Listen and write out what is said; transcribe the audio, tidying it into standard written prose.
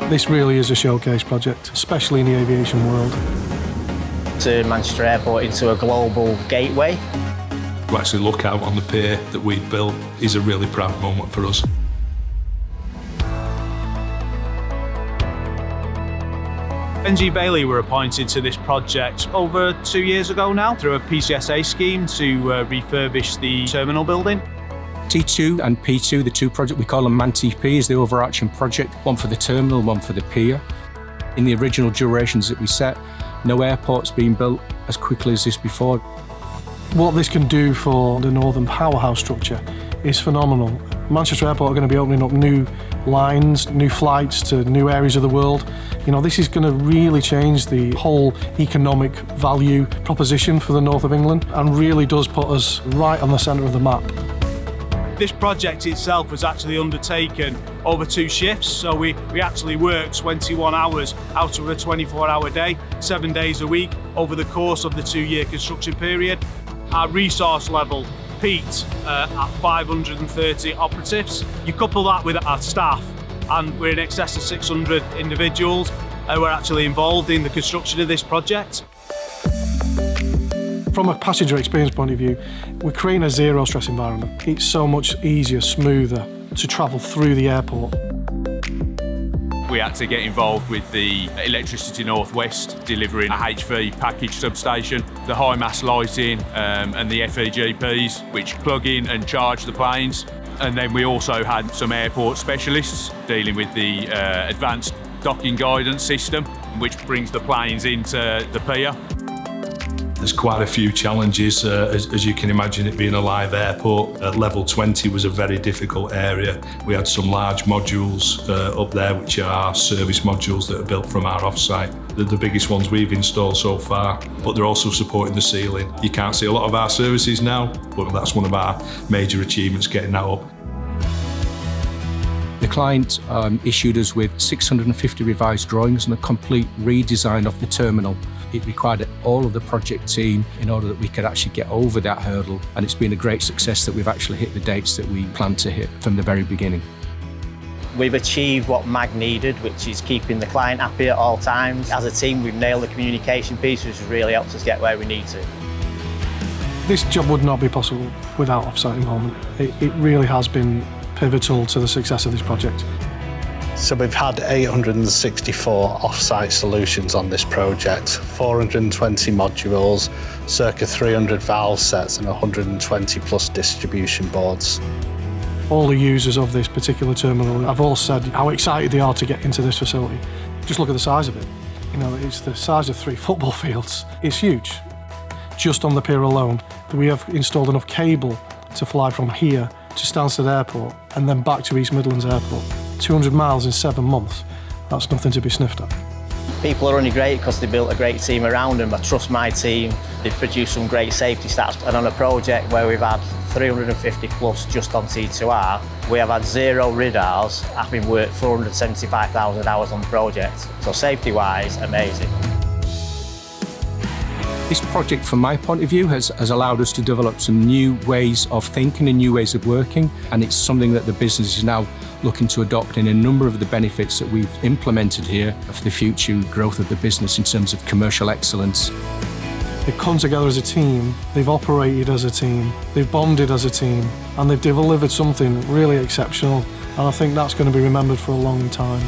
This really is a showcase project, especially in the aviation world. To Manchester Airport into a global gateway. To actually look out on the pier that we'd built is a really proud moment for us. NG Bailey were appointed to this project over 2 years ago now through a PCSA scheme to refurbish the terminal building. T2 and P2, the two projects, we call them MAN-TP, is the overarching project, one for the terminal, one for the pier. In the original durations that we set, no airport's been built as quickly as this before. What this can do for the Northern powerhouse structure is phenomenal. Manchester Airport are going to be opening up new lines, new flights to new areas of the world. You know, this is going to really change the whole economic value proposition for the north of England and really does put us right on the centre of the map. This project itself was actually undertaken over 2 shifts, so we actually worked 21 hours out of a 24-hour day, 7 days a week over the course of the 2-year construction period. Our resource level peaked at 530 operatives. You couple that with our staff, and we're in excess of 600 individuals who are actually involved in the construction of this project. From a passenger experience point of view, we're creating a zero stress environment. It's so much easier, smoother to travel through the airport. We had to get involved with the Electricity North West, delivering a HV package substation, the high mast lighting and the FEGPs, which plug in and charge the planes. And then we also had some airport specialists dealing with the advanced docking guidance system, which brings the planes into the pier. There's quite a few challenges, as you can imagine, it being a live airport. Level 20 was a very difficult area. We had some large modules up there, which are our service modules that are built from our offsite. They're the biggest ones we've installed so far, but they're also supporting the ceiling. You can't see a lot of our services now, but that's one of our major achievements, getting that up. The client issued us with 650 revised drawings and a complete redesign of the terminal. It required all of the project team in order that we could actually get over that hurdle, and it's been a great success that we've actually hit the dates that we planned to hit from the very beginning. We've achieved what MAG needed, which is keeping the client happy at all times. As a team, we've nailed the communication piece, which has really helped us get where we need to. This job would not be possible without offsite involvement. It really has been pivotal to the success of this project. So we've had 864 off-site solutions on this project, 420 modules, circa 300 valve sets and 120 plus distribution boards. All the users of this particular terminal have all said how excited they are to get into this facility. Just look at the size of it. You know, it's the size of 3 football fields. It's huge. Just on the pier alone, we have installed enough cable to fly from here to Stansted Airport and then back to East Midlands Airport. 200 miles in 7 months. That's nothing to be sniffed at. People are only great because they built a great team around them. I trust my team. They've produced some great safety stats. And on a project where we've had 350 plus just on T2R, we have had 0 radars, having worked 475,000 hours on the project. So safety-wise, amazing. This project, from my point of view, has allowed us to develop some new ways of thinking and new ways of working, and it's something that the business is now looking to adopt in a number of the benefits that we've implemented here for the future growth of the business in terms of commercial excellence. They've come together as a team, they've operated as a team, they've bonded as a team, and they've delivered something really exceptional, and I think that's going to be remembered for a long time.